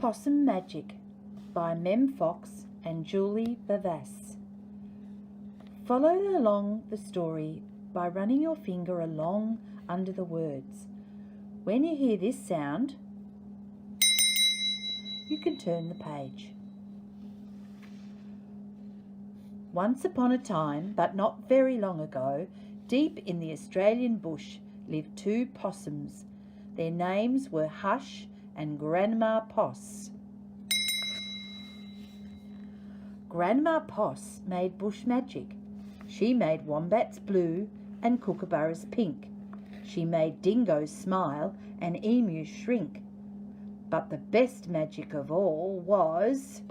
Possum Magic by Mem Fox and Julie Bavass. Follow along the story by running your finger along under the words. When you hear this sound, you can turn the page. Once upon a time, but not very long ago, deep in the Australian bush lived two possums. Their names were Hush and Grandma Poss. Grandma Poss made bush magic. She made wombats blue and kookaburras pink. She made dingoes smile and emus shrink. But the best magic of all was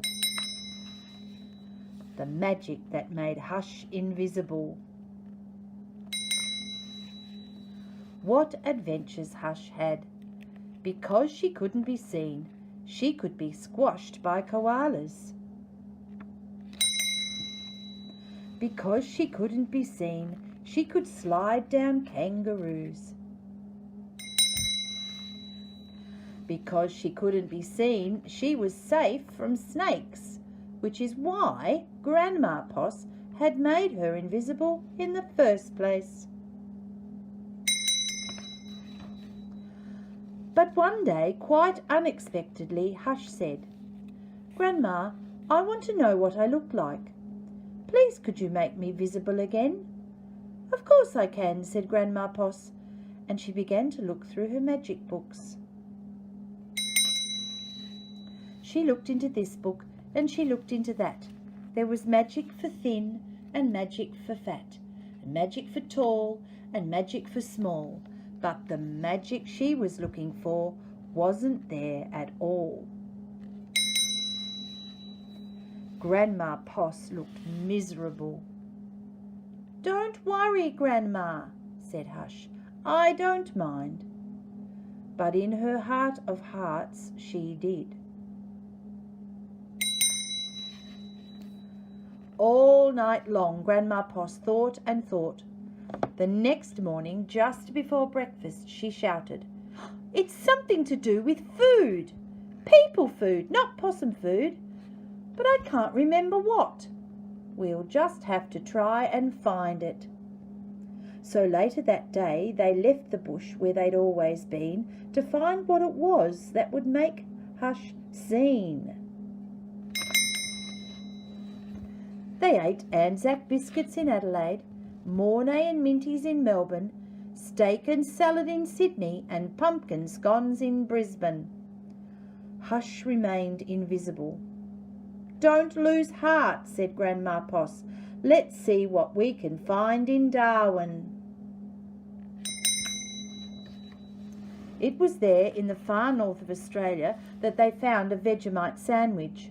the magic that made Hush invisible. What adventures Hush had! Because she couldn't be seen, she could be squashed by koalas. Because she couldn't be seen, she could slide down kangaroos. Because she couldn't be seen, she was safe from snakes, which is why Grandma Poss had made her invisible in the first place. But one day, quite unexpectedly, Hush said, "Grandma, I want to know what I look like. Please could you make me visible again?" "Of course I can," said Grandma Poss, and she began to look through her magic books. She looked into this book and she looked into that. There was magic for thin and magic for fat, and magic for tall and magic for small. But the magic she was looking for wasn't there at all. Grandma Poss looked miserable. "Don't worry, Grandma," said Hush. "I don't mind." But in her heart of hearts she did. All night long Grandma Poss thought and thought. The next morning, just before breakfast, she shouted, "It's something to do with food. People food, not possum food. But I can't remember what. We'll just have to try and find it." So later that day, they left the bush where they'd always been to find what it was that would make Hush seen. They ate Anzac biscuits in Adelaide, Mornay and Minties in Melbourne, steak and salad in Sydney, and pumpkin scones in Brisbane. Hush remained invisible. "Don't lose heart," said Grandma Poss. "Let's see what we can find in Darwin." It was there in the far north of Australia that they found a Vegemite sandwich.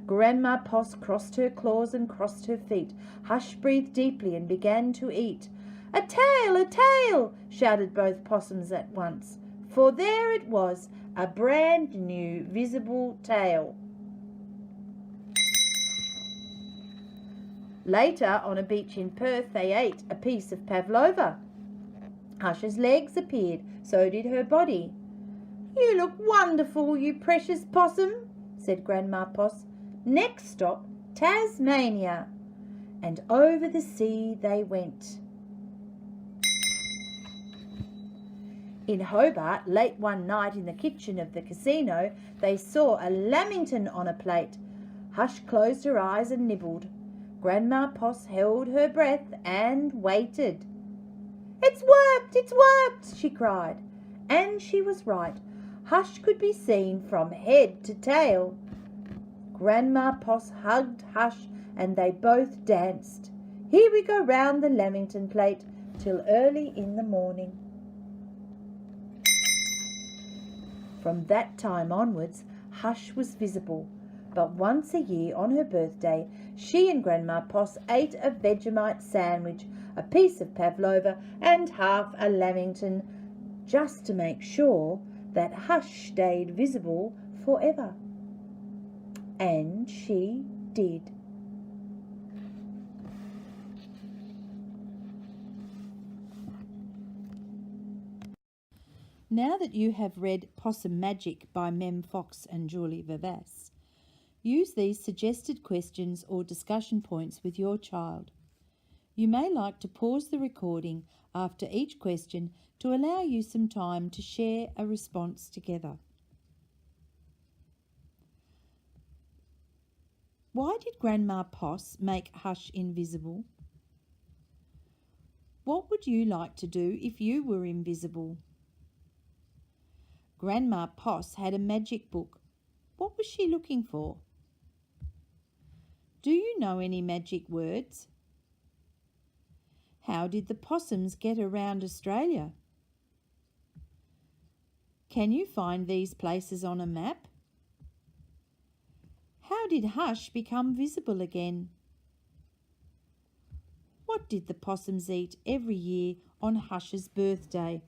Grandma Poss crossed her claws and crossed her feet. Hush breathed deeply and began to eat. "A tail, a tail!" shouted both possums at once, for there it was, a brand new visible tail. Later, on a beach in Perth, they ate a piece of pavlova. Hush's legs appeared, so did her body. "You look wonderful, you precious possum," said Grandma Poss. "Next stop, Tasmania." And over the sea they went. In Hobart, late one night in the kitchen of the casino, they saw a lamington on a plate. Hush closed her eyes and nibbled. Grandma Poss held her breath and waited. "It's worked! It's worked!" she cried. And she was right. Hush could be seen from head to tail. Grandma Poss hugged Hush and they both danced. Here we go round the lamington plate till early in the morning. From that time onwards, Hush was visible. But once a year on her birthday, she and Grandma Poss ate a Vegemite sandwich, a piece of pavlova and half a lamington, just to make sure that Hush stayed visible forever. And she did. Now that you have read Possum Magic by Mem Fox and Julie Vivas, use these suggested questions or discussion points with your child. You may like to pause the recording after each question to allow you some time to share a response together. Why did Grandma Poss make Hush invisible? What would you like to do if you were invisible? Grandma Poss had a magic book. What was she looking for? Do you know any magic words? How did the possums get around Australia? Can you find these places on a map? How did Hush become visible again? What did the possums eat every year on Hush's birthday?